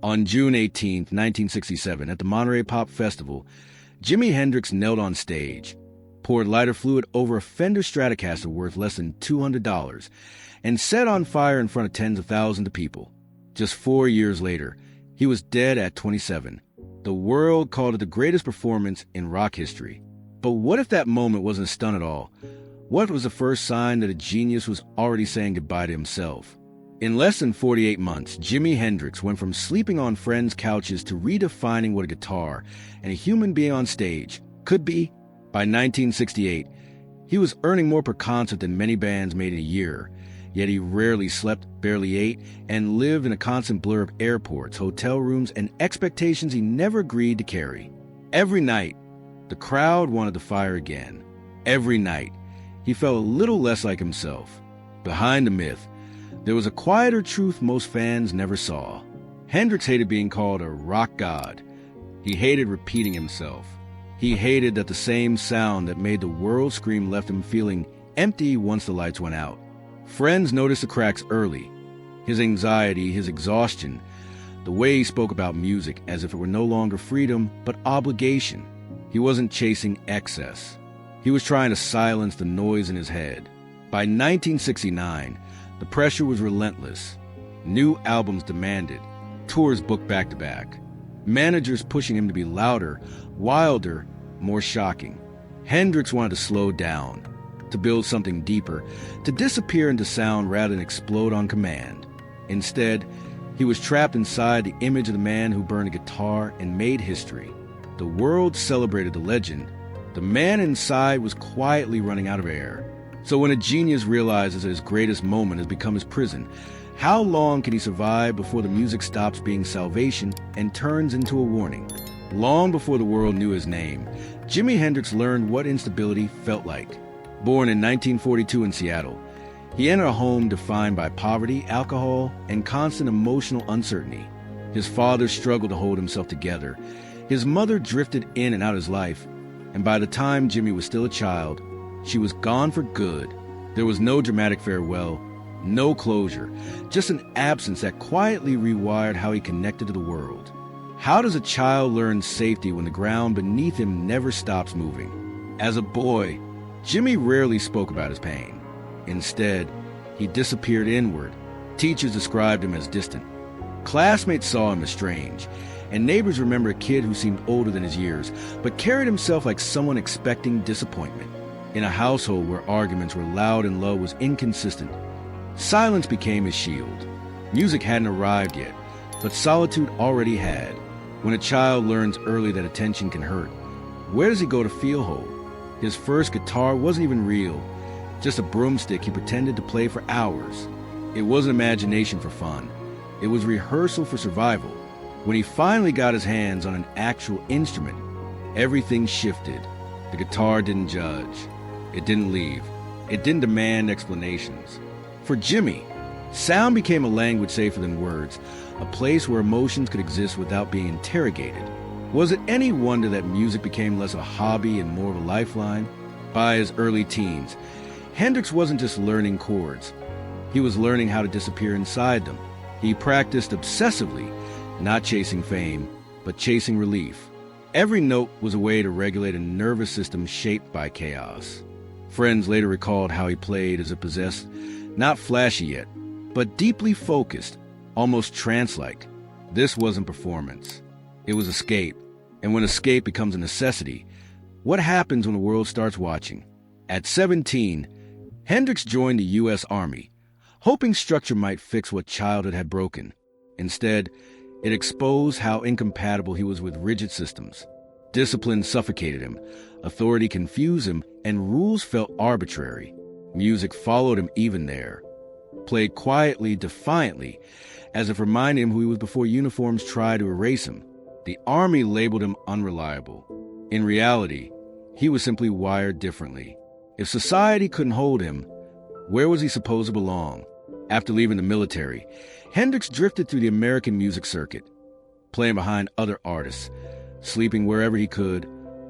On June 18, 1967, at the Monterey Pop Festival, Jimi Hendrix knelt on stage, poured lighter fluid over a Fender Stratocaster worth less than $200, and set on fire in front of tens of thousands of people. Just 4 years later, he was dead at 27. The world called it the greatest performance in rock history. But what if that moment wasn't a stunt at all? What was the first sign that a genius was already saying goodbye to himself? In less than 48 months, Jimi Hendrix went from sleeping on friends' couches to redefining what a guitar and a human being on stage could be. By 1968, he was earning more per concert than many bands made in a year, yet he rarely slept, barely ate, and lived in a constant blur of airports, hotel rooms, and expectations he never agreed to carry. Every night, the crowd wanted to fire again. Every night, he felt a little less like himself. Behind the myth, there was a quieter truth most fans never saw. Hendrix hated being called a rock god. He hated repeating himself. He hated that the same sound that made the world scream left him feeling empty once the lights went out. Friends noticed the cracks early. His anxiety, his exhaustion, the way he spoke about music as if it were no longer freedom, but obligation. He wasn't chasing excess. He was trying to silence the noise in his head. By 1969, the pressure was relentless. New albums demanded, tours booked back-to-back, managers pushing him to be louder, wilder, more shocking. Hendrix wanted to slow down, to build something deeper, to disappear into sound rather than explode on command. Instead, he was trapped inside the image of the man who burned a guitar and made history. The world celebrated the legend. The man inside was quietly running out of air. So when a genius realizes that his greatest moment has become his prison, how long can he survive before the music stops being salvation and turns into a warning? Long before the world knew his name, Jimi Hendrix learned what instability felt like. Born in 1942 in Seattle, he entered a home defined by poverty, alcohol, and constant emotional uncertainty. His father struggled to hold himself together. His mother drifted in and out of his life, and by the time Jimi was still a child, she was gone for good. There was no dramatic farewell, no closure, just an absence that quietly rewired how he connected to the world. How does a child learn safety when the ground beneath him never stops moving? As a boy, Jimi rarely spoke about his pain. Instead, he disappeared inward. Teachers described him as distant. Classmates saw him as strange, and neighbors remember a kid who seemed older than his years, but carried himself like someone expecting disappointment. In a household where arguments were loud and love was inconsistent, silence became his shield. Music hadn't arrived yet, but solitude already had. When a child learns early that attention can hurt, where does he go to feel whole? His first guitar wasn't even real, just a broomstick he pretended to play for hours. It wasn't imagination for fun. It was rehearsal for survival. When he finally got his hands on an actual instrument, everything shifted. The guitar didn't judge. It didn't leave. It didn't demand explanations. For Jimi, sound became a language safer than words, a place where emotions could exist without being interrogated. Was it any wonder that music became less of a hobby and more of a lifeline? By his early teens, Hendrix wasn't just learning chords. He was learning how to disappear inside them. He practiced obsessively, not chasing fame, but chasing relief. Every note was a way to regulate a nervous system shaped by chaos. Friends later recalled how he played as if possessed, not flashy yet, but deeply focused, almost trance-like. This wasn't performance. It was escape. And when escape becomes a necessity, what happens when the world starts watching? At 17, Hendrix joined the U.S. Army, hoping structure might fix what childhood had broken. Instead, it exposed how incompatible he was with rigid systems. Discipline suffocated him, authority confused him, and rules felt arbitrary. Music followed him even there, played quietly, defiantly, as if reminding him who he was before uniforms tried to erase him. The Army labeled him unreliable. In reality, he was simply wired differently. If society couldn't hold him, where was he supposed to belong? After leaving the military, Hendrix drifted through the American music circuit, playing behind other artists, sleeping wherever he could,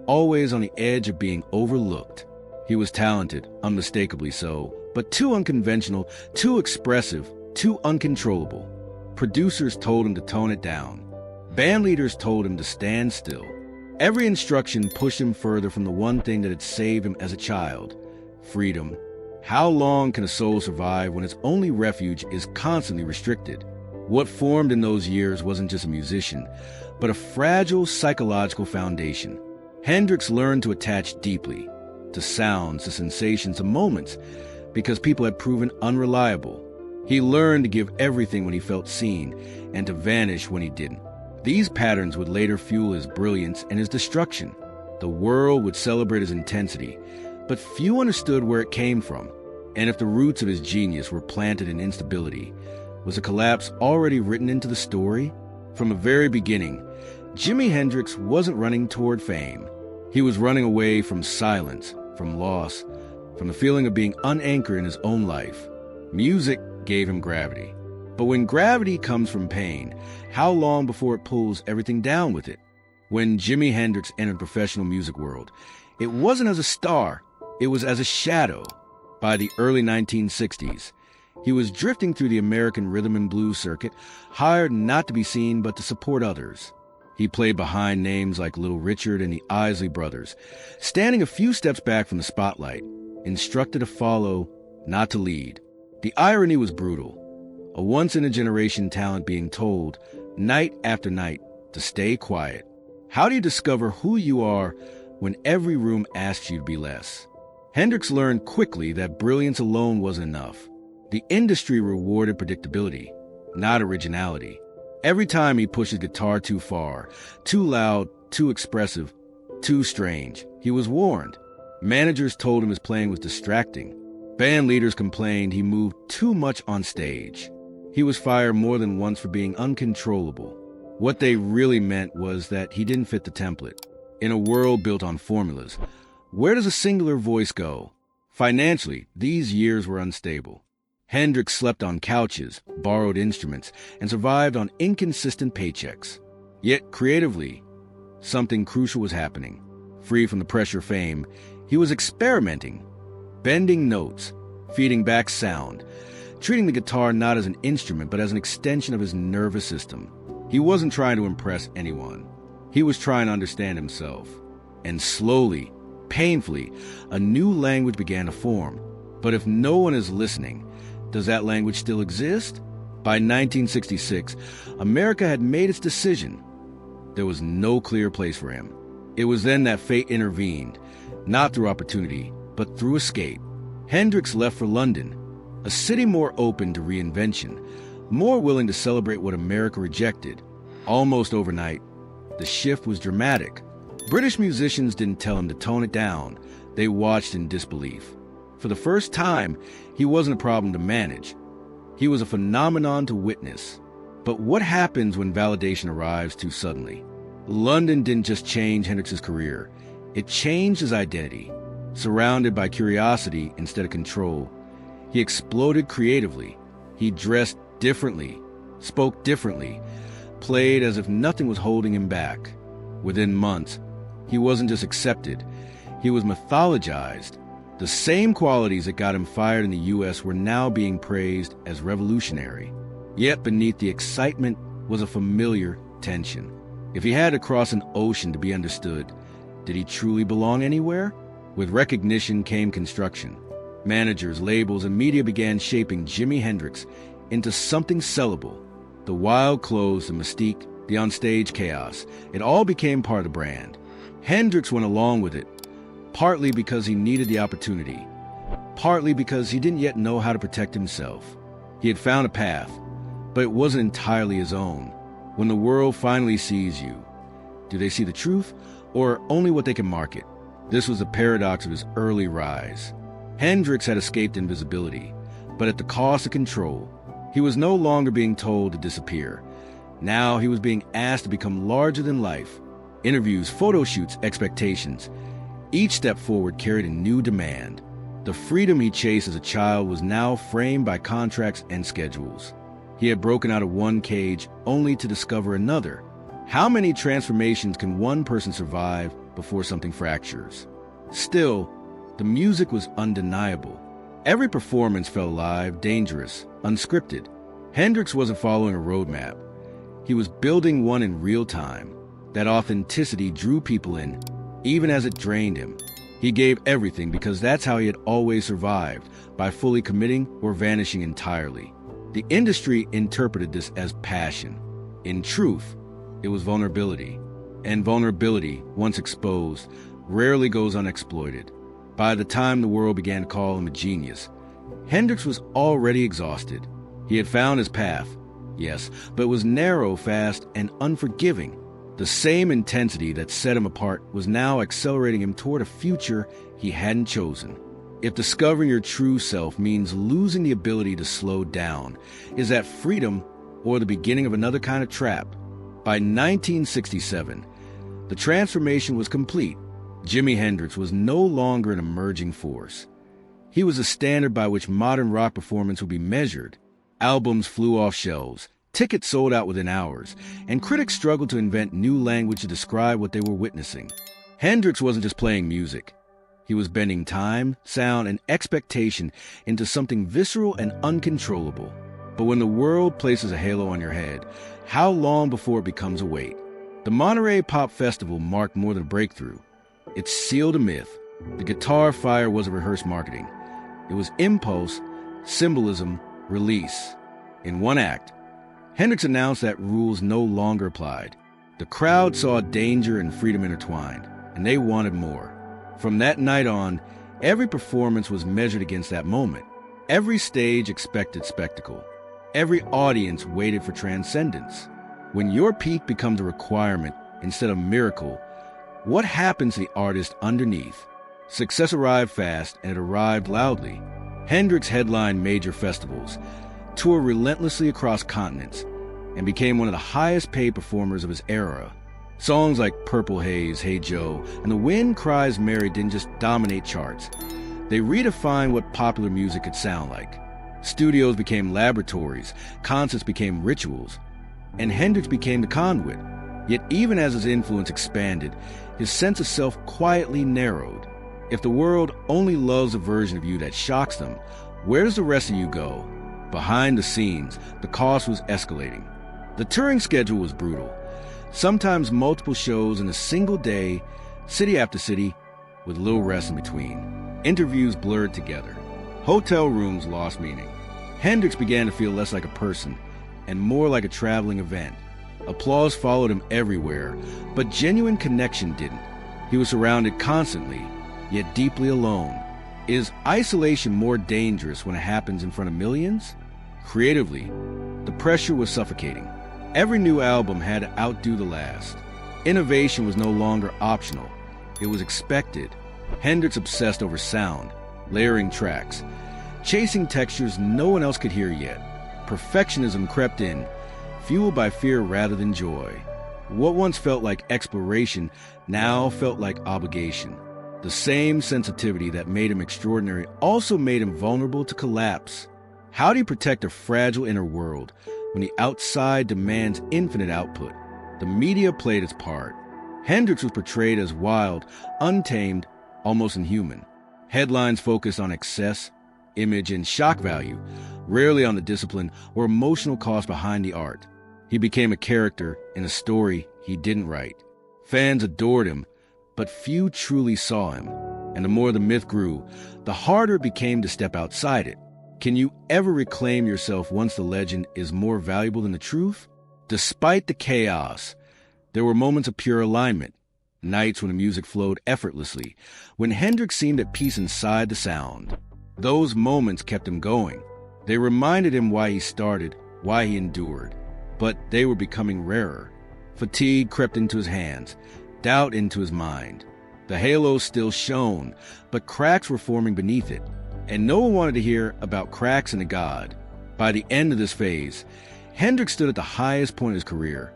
always on the edge of being overlooked. He was talented, unmistakably so, but too unconventional, too expressive, too uncontrollable. Producers told him to tone it down. Band leaders told him to stand still. Every instruction pushed him further from the one thing that had saved him as a child: freedom. How long can a soul survive when its only refuge is constantly restricted? What formed in those years wasn't just a musician, but a fragile psychological foundation. Hendrix learned to attach deeply to sounds, to sensations, to moments, because people had proven unreliable. He learned to give everything when he felt seen, and to vanish when he didn't. These patterns would later fuel his brilliance and his destruction. The world would celebrate his intensity, but few understood where it came from. And if the roots of his genius were planted in instability, was a collapse already written into the story? From the very beginning, Jimi Hendrix wasn't running toward fame. He was running away from silence, from loss, from the feeling of being unanchored in his own life. Music gave him gravity. But when gravity comes from pain, how long before it pulls everything down with it? When Jimi Hendrix entered the professional music world, it wasn't as a star, it was as a shadow. By the early 1960s, he was drifting through the American rhythm and blues circuit, hired not to be seen but to support others. He played behind names like Little Richard and the Isley Brothers, standing a few steps back from the spotlight, instructed to follow, not to lead. The irony was brutal. A once-in-a-generation talent being told, night after night, to stay quiet. How do you discover who you are when every room asks you to be less? Hendrix learned quickly that brilliance alone wasn't enough. The industry rewarded predictability, not originality. Every time he pushed his guitar too far, too loud, too expressive, too strange, he was warned. Managers told him his playing was distracting. Band leaders complained he moved too much on stage. He was fired more than once for being uncontrollable. What they really meant was that he didn't fit the template. In a world built on formulas, where does a singular voice go? Financially, these years were unstable. Hendrix slept on couches, borrowed instruments, and survived on inconsistent paychecks. Yet creatively, something crucial was happening. Free from the pressure of fame, he was experimenting, bending notes, feeding back sound, treating the guitar not as an instrument but as an extension of his nervous system. He wasn't trying to impress anyone. He was trying to understand himself. And slowly, painfully, a new language began to form. But if no one is listening, does that language still exist? By 1966, America had made its decision. There was no clear place for him. It was then that fate intervened, not through opportunity, but through escape. Hendrix left for London, a city more open to reinvention, more willing to celebrate what America rejected. Almost overnight, the shift was dramatic. British musicians didn't tell him to tone it down. They watched in disbelief. For the first time, he wasn't a problem to manage. He was a phenomenon to witness. But what happens when validation arrives too suddenly? London didn't just change Hendrix's career. It changed his identity. Surrounded by curiosity instead of control, he exploded creatively. He dressed differently, spoke differently, played as if nothing was holding him back. Within months, he wasn't just accepted, he was mythologized. The same qualities that got him fired in the U.S. were now being praised as revolutionary. Yet beneath the excitement was a familiar tension. If he had to cross an ocean to be understood, did he truly belong anywhere? With recognition came construction. Managers, labels, and media began shaping Jimi Hendrix into something sellable. The wild clothes, the mystique, the onstage chaos, it all became part of the brand. Hendrix went along with it, partly because he needed the opportunity, partly because he didn't yet know how to protect himself. He had found a path, but it wasn't entirely his own. When the world finally sees you, do they see the truth or only what they can market? This was the paradox of his early rise. Hendrix had escaped invisibility, but at the cost of control. He was no longer being told to disappear. Now he was being asked to become larger than life. Interviews, photo shoots, expectations. Each step forward carried a new demand. The freedom he chased as a child was now framed by contracts and schedules. He had broken out of one cage only to discover another. How many transformations can one person survive before something fractures? Still, the music was undeniable. Every performance felt alive, dangerous, unscripted. Hendrix wasn't following a roadmap. He was building one in real time. That authenticity drew people in, even as it drained him. He gave everything because that's how he had always survived, by fully committing or vanishing entirely. The industry interpreted this as passion. In truth, it was vulnerability. And vulnerability, once exposed, rarely goes unexploited. By the time the world began to call him a genius, Hendrix was already exhausted. He had found his path, yes, but it was narrow, fast, and unforgiving. The same intensity that set him apart was now accelerating him toward a future he hadn't chosen. If discovering your true self means losing the ability to slow down, is that freedom or the beginning of another kind of trap? By 1967, the transformation was complete. Jimi Hendrix was no longer an emerging force. He was a standard by which modern rock performance would be measured. Albums flew off shelves, tickets sold out within hours, and critics struggled to invent new language to describe what they were witnessing. Hendrix wasn't just playing music. He was bending time, sound, and expectation into something visceral and uncontrollable. But when the world places a halo on your head, how long before it becomes a weight? The Monterey Pop Festival marked more than a breakthrough. It sealed a myth. The guitar fire wasn't rehearsed marketing. It was impulse, symbolism, release. In one act, Hendrix announced that rules no longer applied. The crowd saw danger and freedom intertwined, and they wanted more. From that night on, every performance was measured against that moment. Every stage expected spectacle. Every audience waited for transcendence. When your peak becomes a requirement instead of a miracle, what happens to the artist underneath? Success arrived fast, and it arrived loudly. Hendrix headlined major festivals, toured relentlessly across continents, and became one of the highest-paid performers of his era. Songs like Purple Haze, Hey Joe, and The Wind Cries Mary didn't just dominate charts. They redefined what popular music could sound like. Studios became laboratories, concerts became rituals, and Hendrix became the conduit. Yet even as his influence expanded, his sense of self quietly narrowed. If the world only loves a version of you that shocks them, where does the rest of you go? Behind the scenes, the cost was escalating. The touring schedule was brutal. Sometimes multiple shows in a single day, city after city, with little rest in between. Interviews blurred together. Hotel rooms lost meaning. Hendrix began to feel less like a person and more like a traveling event. Applause followed him everywhere, but genuine connection didn't. He was surrounded constantly, yet deeply alone. Is isolation more dangerous when it happens in front of millions? Creatively, the pressure was suffocating. Every new album had to outdo the last. Innovation was no longer optional. It was expected. Hendrix obsessed over sound, layering tracks, chasing textures no one else could hear yet. Perfectionism crept in, fueled by fear rather than joy. What once felt like exploration now felt like obligation. The same sensitivity that made him extraordinary also made him vulnerable to collapse. How do you protect a fragile inner world when the outside demands infinite output? The media played its part. Hendrix was portrayed as wild, untamed, almost inhuman. Headlines focused on excess, image, and shock value, rarely on the discipline or emotional cost behind the art. He became a character in a story he didn't write. Fans adored him, but few truly saw him. And the more the myth grew, the harder it became to step outside it. Can you ever reclaim yourself once the legend is more valuable than the truth? Despite the chaos, there were moments of pure alignment, nights when the music flowed effortlessly, when Hendrix seemed at peace inside the sound. Those moments kept him going. They reminded him why he started, why he endured. But they were becoming rarer. Fatigue crept into his hands, doubt into his mind. The halo still shone, but cracks were forming beneath it. And no one wanted to hear about cracks in a god. By the end of this phase, Hendrix stood at the highest point of his career,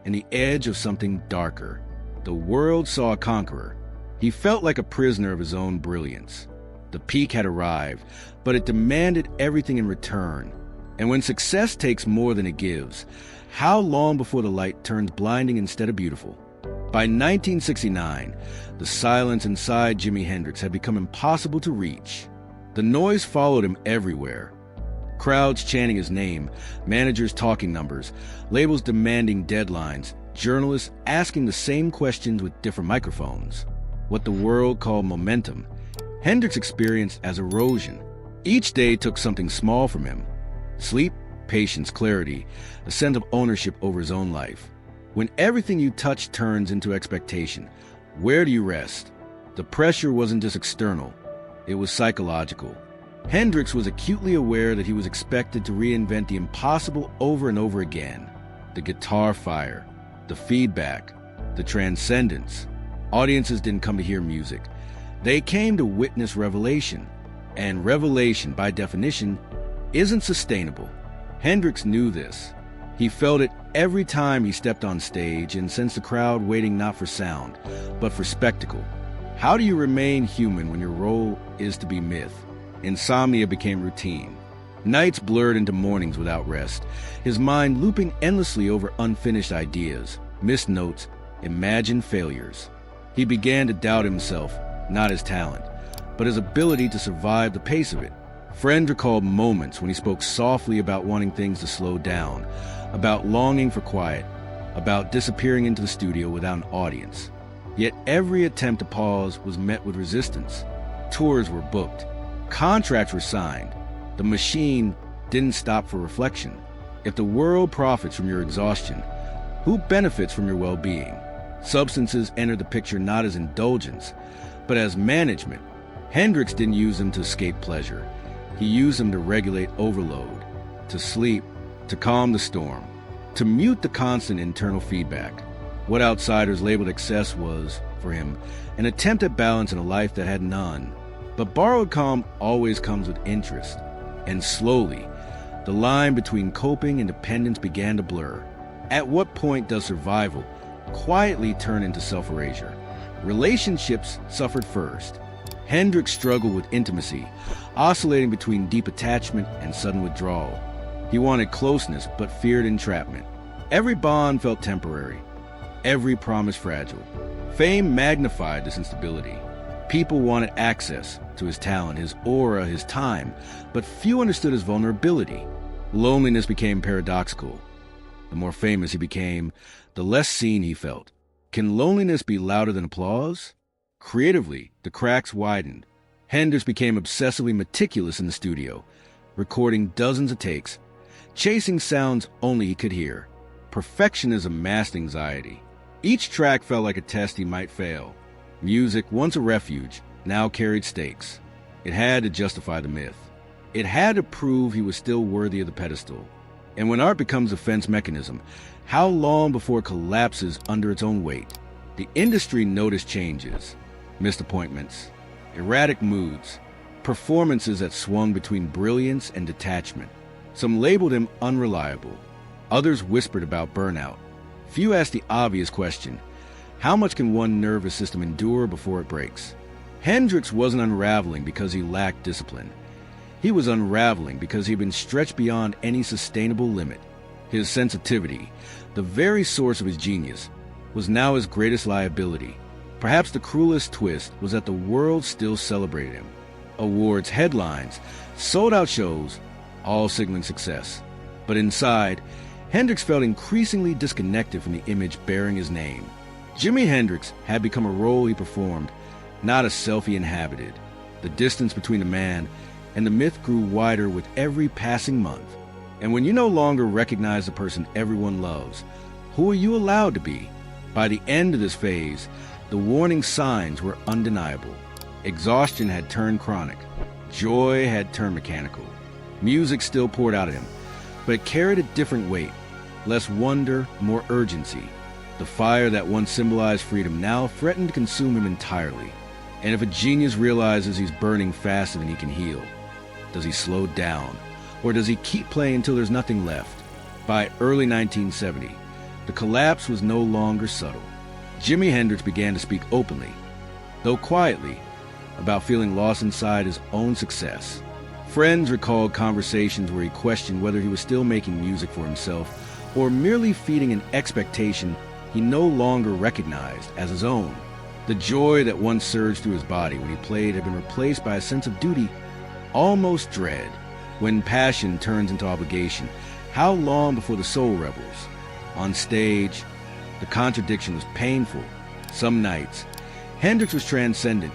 and the edge of something darker. The world saw a conqueror. He felt like a prisoner of his own brilliance. The peak had arrived, but it demanded everything in return. And when success takes more than it gives, how long before the light turns blinding instead of beautiful? By 1969, the silence inside Jimi Hendrix had become impossible to reach. The noise followed him everywhere. Crowds chanting his name, managers talking numbers, labels demanding deadlines, journalists asking the same questions with different microphones. What the world called momentum, Hendrix experienced as erosion. Each day took something small from him: sleep, patience, clarity, a sense of ownership over his own life. When everything you touch turns into expectation, where do you rest? The pressure wasn't just external, it was psychological. Hendrix was acutely aware that he was expected to reinvent the impossible over and over again. The guitar fire, the feedback, the transcendence. Audiences didn't come to hear music. They came to witness revelation. And revelation, by definition, isn't sustainable. Hendrix knew this. He felt it every time he stepped on stage and sensed the crowd waiting not for sound, but for spectacle. How do you remain human when your role is to be myth? Insomnia became routine. Nights blurred into mornings without rest, his mind looping endlessly over unfinished ideas, missed notes, imagined failures. He began to doubt himself, not his talent, but his ability to survive the pace of it. Friends recalled moments when he spoke softly about wanting things to slow down, about longing for quiet, about disappearing into the studio without an audience. Yet every attempt to pause was met with resistance. Tours were booked. Contracts were signed. The machine didn't stop for reflection. If the world profits from your exhaustion, who benefits from your well-being? Substances entered the picture not as indulgence, but as management. Hendrix didn't use them to escape pleasure. He used them to regulate overload, to sleep, to calm the storm, to mute the constant internal feedback. What outsiders labeled excess was, for him, an attempt at balance in a life that had none. But borrowed calm always comes with interest. And slowly, the line between coping and dependence began to blur. At what point does survival quietly turn into self-erasure? Relationships suffered first. Hendrix struggled with intimacy, oscillating between deep attachment and sudden withdrawal. He wanted closeness, but feared entrapment. Every bond felt temporary, every promise fragile. Fame magnified this instability. People wanted access to his talent, his aura, his time, but few understood his vulnerability. Loneliness became paradoxical. The more famous he became, the less seen he felt. Can loneliness be louder than applause? Creatively, the cracks widened. Hendrix became obsessively meticulous in the studio, recording dozens of takes, chasing sounds only he could hear. Perfectionism masked anxiety. Each track felt like a test he might fail. Music, once a refuge, now carried stakes. It had to justify the myth. It had to prove he was still worthy of the pedestal. And when art becomes a defense mechanism, how long before it collapses under its own weight? The industry noticed changes, missed appointments, erratic moods, performances that swung between brilliance and detachment. Some labeled him unreliable. Others whispered about burnout. Few asked the obvious question: how much can one nervous system endure before it breaks? Hendrix wasn't unraveling because he lacked discipline. He was unraveling because he'd been stretched beyond any sustainable limit. His sensitivity, the very source of his genius, was now his greatest liability. Perhaps the cruelest twist was that the world still celebrated him. Awards, headlines, sold-out shows, all signaling success. But inside, Hendrix felt increasingly disconnected from the image bearing his name. Jimi Hendrix had become a role he performed, not a self he inhabited. The distance between the man and the myth grew wider with every passing month. And when you no longer recognize the person everyone loves, who are you allowed to be? By the end of this phase, the warning signs were undeniable. Exhaustion had turned chronic. Joy had turned mechanical. Music still poured out of him, but it carried a different weight. Less wonder, more urgency. The fire that once symbolized freedom now threatened to consume him entirely. And if a genius realizes he's burning faster than he can heal, does he slow down? Or does he keep playing until there's nothing left? By early 1970, the collapse was no longer subtle. Jimi Hendrix began to speak openly, though quietly, about feeling lost inside his own success. Friends recalled conversations where he questioned whether he was still making music for himself or merely feeding an expectation he no longer recognized as his own. The joy that once surged through his body when he played had been replaced by a sense of duty, almost dread. When passion turns into obligation, how long before the soul rebels? On stage, the contradiction was painful. Some nights, Hendrix was transcendent,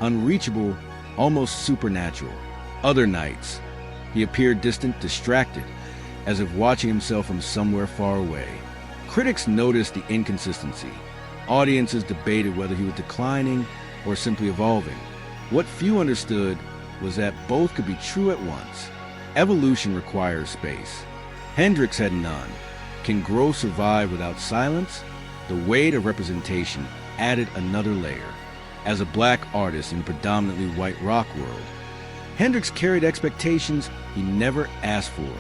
unreachable, almost supernatural. Other nights, he appeared distant, distracted, as if watching himself from somewhere far away. Critics noticed the inconsistency. Audiences debated whether he was declining or simply evolving. What few understood was that both could be true at once. Evolution requires space. Hendrix had none. Can growth survive without silence? The weight of representation added another layer. As a black artist in a predominantly white rock world, Hendrix carried expectations he never asked for.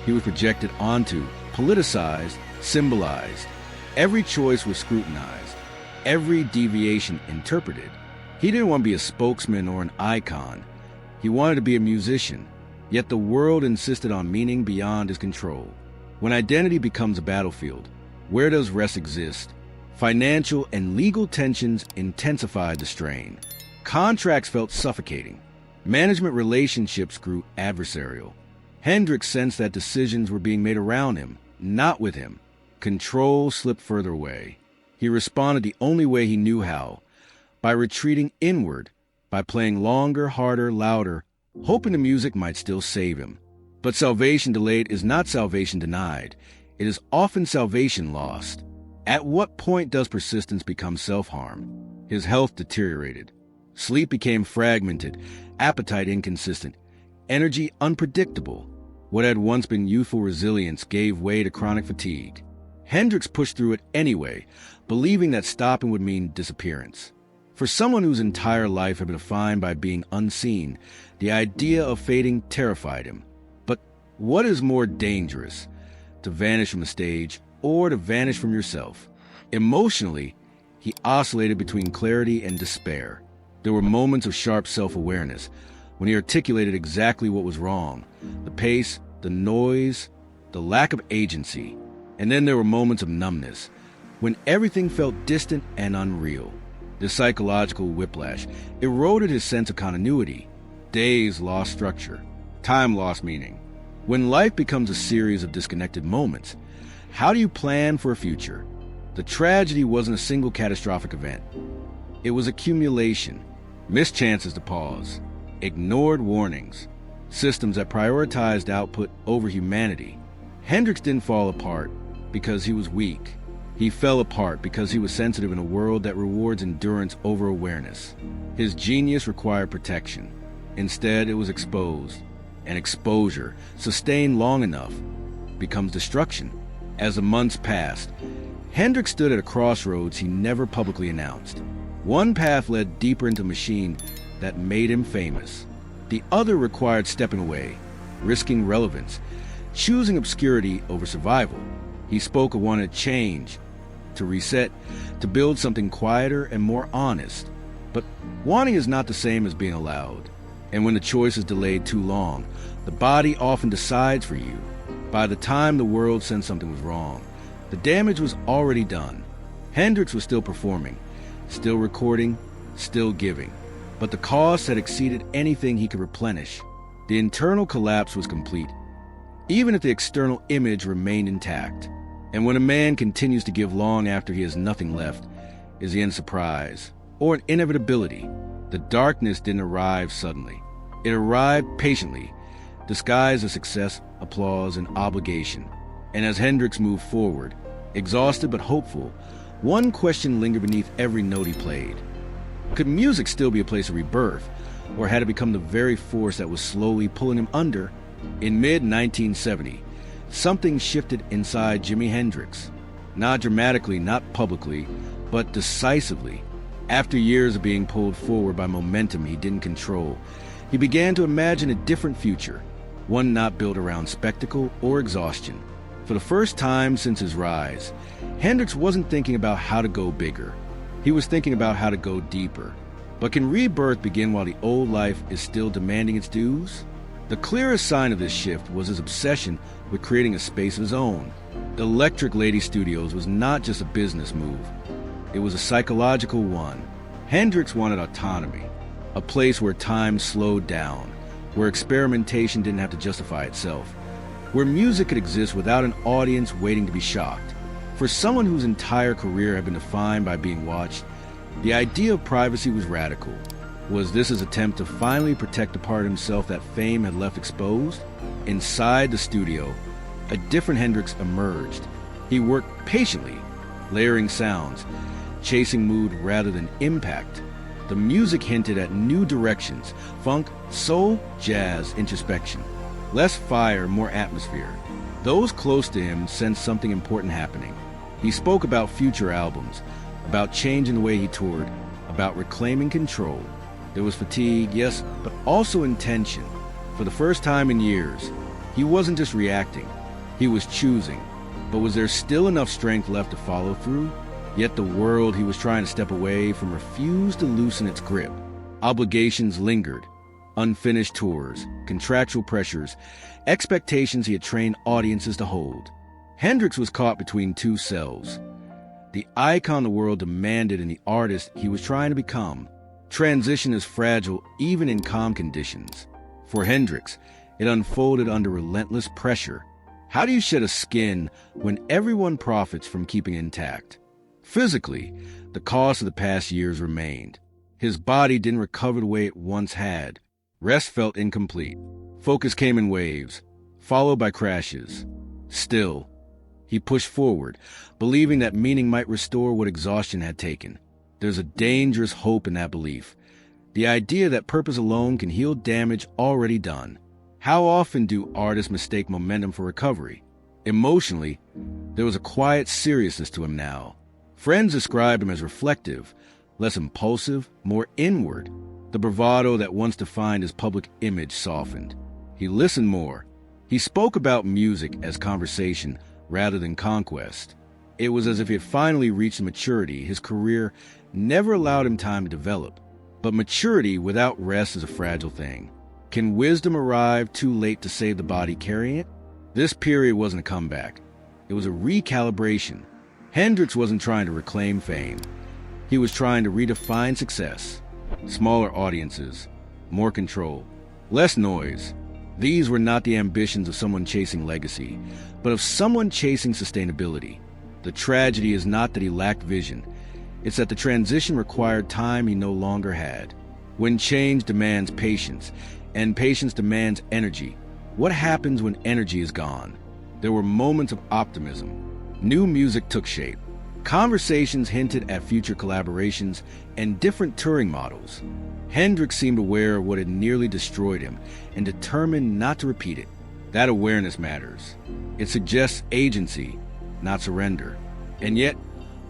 He was projected onto, politicized, symbolized. Every choice was scrutinized, every deviation interpreted. He didn't want to be a spokesman or an icon. He wanted to be a musician, yet the world insisted on meaning beyond his control. When identity becomes a battlefield, where does rest exist? Financial and legal tensions intensified the strain. Contracts felt suffocating. Management relationships grew adversarial. Hendrix sensed that decisions were being made around him, not with him. Control slipped further away. He responded the only way he knew how, by retreating inward, by playing longer, harder, louder, hoping the music might still save him. But salvation delayed is not salvation denied. It is often salvation lost. At what point does persistence become self-harm? His health deteriorated. Sleep became fragmented, appetite inconsistent, energy unpredictable. What had once been youthful resilience gave way to chronic fatigue. Hendrix pushed through it anyway, believing that stopping would mean disappearance. For someone whose entire life had been defined by being unseen, the idea of fading terrified him. But what is more dangerous, to vanish from the stage or to vanish from yourself? Emotionally, he oscillated between clarity and despair. There were moments of sharp self-awareness when he articulated exactly what was wrong, the pace, the noise, the lack of agency. And then there were moments of numbness, when everything felt distant and unreal. This psychological whiplash eroded his sense of continuity. Days lost structure. Time lost meaning. When life becomes a series of disconnected moments, how do you plan for a future? The tragedy wasn't a single catastrophic event. It was accumulation, missed chances to pause, ignored warnings, systems that prioritized output over humanity. Hendrix didn't fall apart because he was weak. He fell apart because he was sensitive in a world that rewards endurance over awareness. His genius required protection. Instead, it was exposed. And exposure, sustained long enough, becomes destruction. As the months passed, Hendrix stood at a crossroads he never publicly announced. One path led deeper into a machine that made him famous. The other required stepping away, risking relevance, choosing obscurity over survival. He spoke of wanting to change, to reset, to build something quieter and more honest. But wanting is not the same as being allowed. And when the choice is delayed too long, the body often decides for you. By the time the world sensed something was wrong, the damage was already done. Hendrix was still performing, still recording, still giving. But the cost had exceeded anything he could replenish. The internal collapse was complete, even if the external image remained intact. And when a man continues to give long after he has nothing left, is he in surprise or an inevitability? The darkness didn't arrive suddenly. It arrived patiently, disguised as success, applause, and obligation. And as Hendrix moved forward, exhausted but hopeful, one question lingered beneath every note he played. Could music still be a place of rebirth, or had it become the very force that was slowly pulling him under? In mid-1970, something shifted inside Jimi Hendrix. Not dramatically, not publicly, but decisively. After years of being pulled forward by momentum he didn't control, he began to imagine a different future, one not built around spectacle or exhaustion. For the first time since his rise, Hendrix wasn't thinking about how to go bigger. He was thinking about how to go deeper. But can rebirth begin while the old life is still demanding its dues? The clearest sign of this shift was his obsession with creating a space of his own. The Electric Lady Studios was not just a business move. It was a psychological one. Hendrix wanted autonomy, a place where time slowed down, where experimentation didn't have to justify itself, where music could exist without an audience waiting to be shocked. For someone whose entire career had been defined by being watched, the idea of privacy was radical. Was this his attempt to finally protect a part of himself that fame had left exposed? Inside the studio, a different Hendrix emerged. He worked patiently, layering sounds, chasing mood rather than impact. The music hinted at new directions: funk, soul, jazz, introspection. Less fire, more atmosphere. Those close to him sensed something important happening. He spoke about future albums, about changing the way he toured, about reclaiming control. There was fatigue, yes, but also intention. For the first time in years, he wasn't just reacting, he was choosing. But was there still enough strength left to follow through? Yet the world he was trying to step away from refused to loosen its grip. Obligations lingered. Unfinished tours, contractual pressures, expectations he had trained audiences to hold. Hendrix was caught between two selves: the icon the world demanded and the artist he was trying to become. Transition is fragile even in calm conditions. For Hendrix, it unfolded under relentless pressure. How do you shed a skin when everyone profits from keeping it intact? Physically, the cost of the past years remained. His body didn't recover the way it once had. Rest felt incomplete. Focus came in waves, followed by crashes. Still, he pushed forward, believing that meaning might restore what exhaustion had taken. There's a dangerous hope in that belief. The idea that purpose alone can heal damage already done. How often do artists mistake momentum for recovery? Emotionally, there was a quiet seriousness to him now. Friends described him as reflective, less impulsive, more inward. The bravado that once defined his public image softened. He listened more. He spoke about music as conversation rather than conquest. It was as if he had finally reached maturity. His career never allowed him time to develop. But maturity without rest is a fragile thing. Can wisdom arrive too late to save the body carrying it? This period wasn't a comeback. It was a recalibration. Hendrix wasn't trying to reclaim fame. He was trying to redefine success. Smaller audiences, more control, less noise. These were not the ambitions of someone chasing legacy, but of someone chasing sustainability. The tragedy is not that he lacked vision. It's that the transition required time he no longer had. When change demands patience, and patience demands energy, what happens when energy is gone? There were moments of optimism. New music took shape. Conversations hinted at future collaborations and different touring models. Hendrix seemed aware of what had nearly destroyed him and determined not to repeat it. That awareness matters. It suggests agency, not surrender. And yet,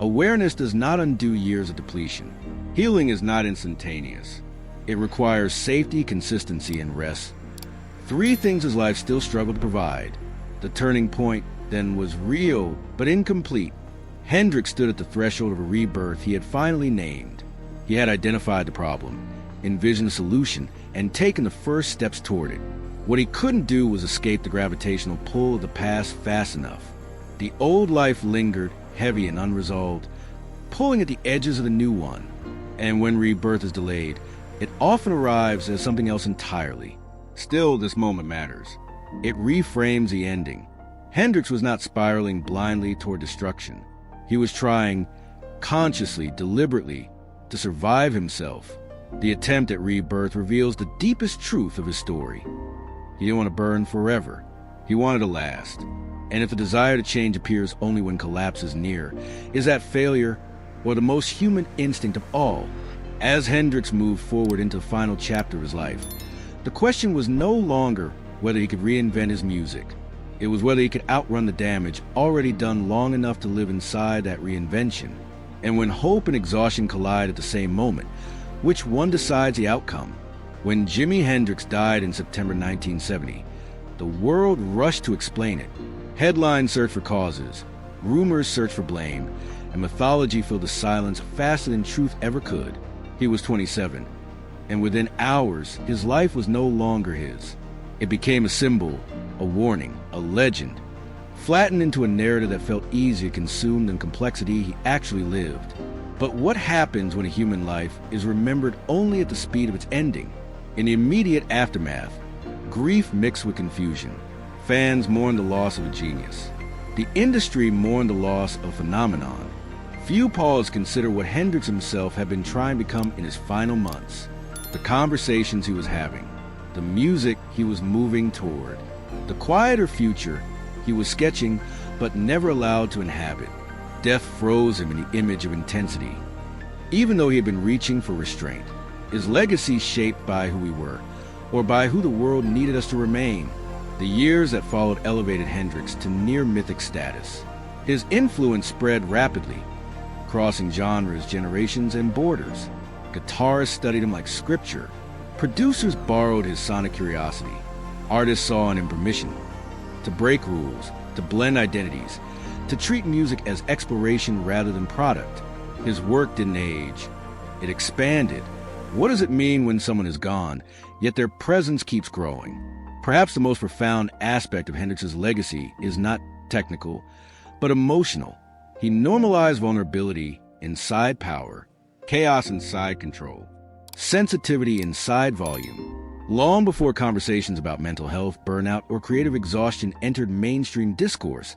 awareness does not undo years of depletion. Healing is not instantaneous. It requires safety, consistency, and rest. Three things his life still struggled to provide. The turning point, then, was real but incomplete. Hendrix stood at the threshold of a rebirth he had finally named. He had identified the problem, envisioned a solution, and taken the first steps toward it. What he couldn't do was escape the gravitational pull of the past fast enough. The old life lingered, heavy and unresolved, pulling at the edges of the new one. And when rebirth is delayed, it often arrives as something else entirely. Still, this moment matters. It reframes the ending. Hendrix was not spiraling blindly toward destruction. He was trying, consciously, deliberately, to survive himself. The attempt at rebirth reveals the deepest truth of his story. He didn't want to burn forever. He wanted to last. And if the desire to change appears only when collapse is near, is that failure or the most human instinct of all? As Hendrix moved forward into the final chapter of his life, the question was no longer whether he could reinvent his music. It was whether he could outrun the damage already done long enough to live inside that reinvention. And when hope and exhaustion collide at the same moment, which one decides the outcome? When Jimi Hendrix died in September 1970, the world rushed to explain it. Headlines searched for causes, rumors searched for blame, and mythology filled the silence faster than truth ever could. He was 27, and within hours, his life was no longer his. It became a symbol, a warning, a legend, flattened into a narrative that felt easier consumed than complexity he actually lived. But what happens when a human life is remembered only at the speed of its ending? In the immediate aftermath, grief mixed with confusion. Fans mourned the loss of a genius. The industry mourned the loss of a phenomenon. Few paused to consider what Hendrix himself had been trying to become in his final months. The conversations he was having, the music he was moving toward, the quieter future he was sketching but never allowed to inhabit. Death froze him in the image of intensity. Even though he had been reaching for restraint, his legacy shaped by who we were, or by who the world needed us to remain. The years that followed elevated Hendrix to near mythic status. His influence spread rapidly, crossing genres, generations, and borders. Guitarists studied him like scripture. Producers borrowed his sonic curiosity. Artists saw in him permission to break rules, to blend identities, to treat music as exploration rather than product. His work didn't age. It expanded. What does it mean when someone is gone, yet their presence keeps growing? Perhaps the most profound aspect of Hendrix's legacy is not technical, but emotional. He normalized vulnerability inside power, chaos inside control, sensitivity inside volume. Long before conversations about mental health, burnout, or creative exhaustion entered mainstream discourse,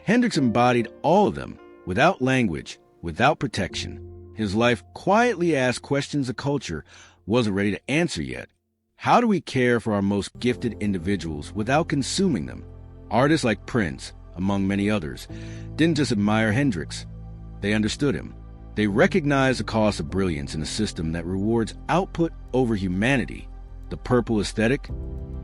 Hendrix embodied all of them, without language, without protection. His life quietly asked questions the culture wasn't ready to answer yet. How do we care for our most gifted individuals without consuming them? Artists like Prince, among many others, didn't just admire Hendrix. They understood him. They recognized the cost of brilliance in a system that rewards output over humanity. The purple aesthetic,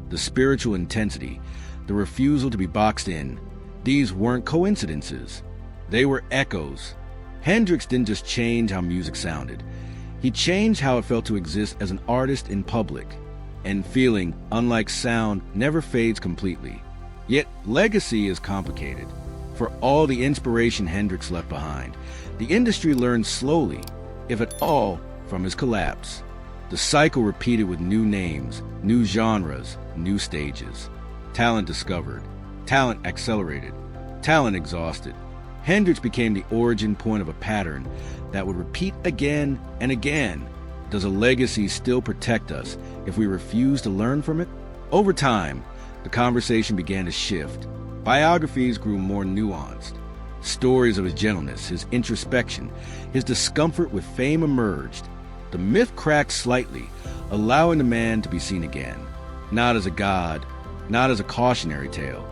the spiritual intensity, the refusal to be boxed in. These weren't coincidences. They were echoes. Hendrix didn't just change how music sounded. He changed how it felt to exist as an artist in public. And feeling, unlike sound, never fades completely. Yet legacy is complicated. For all the inspiration Hendrix left behind, the industry learned slowly, if at all, from his collapse. The cycle repeated with new names, new genres, new stages. Talent discovered, talent accelerated, talent exhausted. Hendrix became the origin point of a pattern that would repeat again and again. Does a legacy still protect us if we refuse to learn from it? Over time, the conversation began to shift. Biographies grew more nuanced. Stories of his gentleness, his introspection, his discomfort with fame emerged. The myth cracked slightly, allowing the man to be seen again. Not as a god, not as a cautionary tale,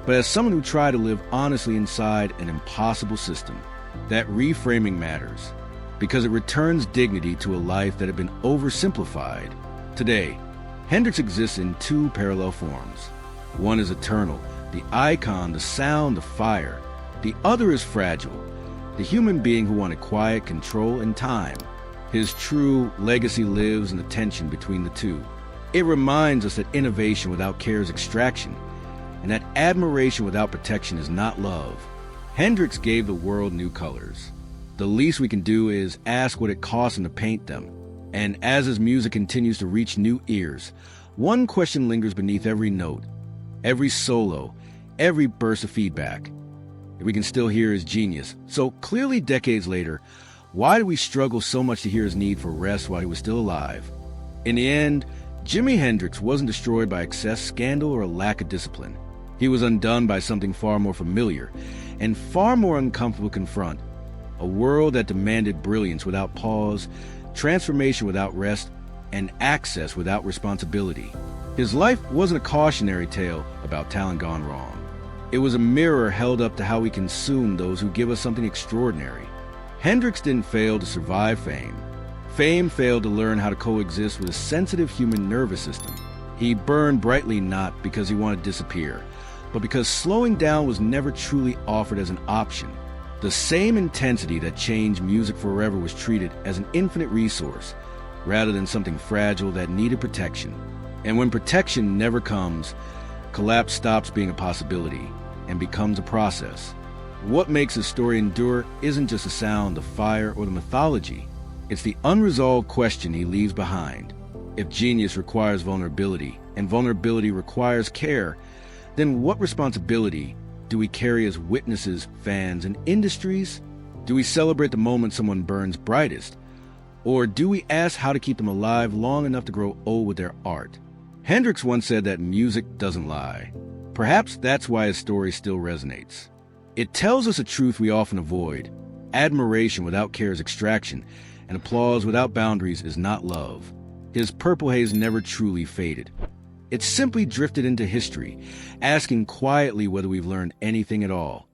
but as someone who tried to live honestly inside an impossible system. That reframing matters, because it returns dignity to a life that had been oversimplified. Today, Hendrix exists in two parallel forms. One is eternal, the icon, the sound, the fire. The other is fragile, the human being who wanted quiet, control, and time. His true legacy lives in the tension between the two. It reminds us that innovation without care is extraction, and that admiration without protection is not love. Hendrix gave the world new colors. The least we can do is ask what it cost him to paint them. And as his music continues to reach new ears, one question lingers beneath every note, every solo, every burst of feedback. We can still hear his genius. So clearly decades later, why do we struggle so much to hear his need for rest while he was still alive? In the end, Jimi Hendrix wasn't destroyed by excess, scandal, or a lack of discipline. He was undone by something far more familiar and far more uncomfortable to confront. A world that demanded brilliance without pause, transformation without rest, and access without responsibility. His life wasn't a cautionary tale about talent gone wrong. It was a mirror held up to how we consume those who give us something extraordinary. Hendrix didn't fail to survive fame. Fame failed to learn how to coexist with a sensitive human nervous system. He burned brightly not because he wanted to disappear, but because slowing down was never truly offered as an option. The same intensity that changed music forever was treated as an infinite resource, rather than something fragile that needed protection. And when protection never comes, collapse stops being a possibility and becomes a process. What makes a story endure isn't just the sound, the fire, or the mythology. It's the unresolved question he leaves behind. If genius requires vulnerability, and vulnerability requires care, then what responsibility do we carry as witnesses, fans, and industries? Do we celebrate the moment someone burns brightest? Or do we ask how to keep them alive long enough to grow old with their art? Hendrix once said that music doesn't lie. Perhaps that's why his story still resonates. It tells us a truth we often avoid. Admiration without care is extraction, and applause without boundaries is not love. His Purple Haze never truly faded. It simply drifted into history, asking quietly whether we've learned anything at all.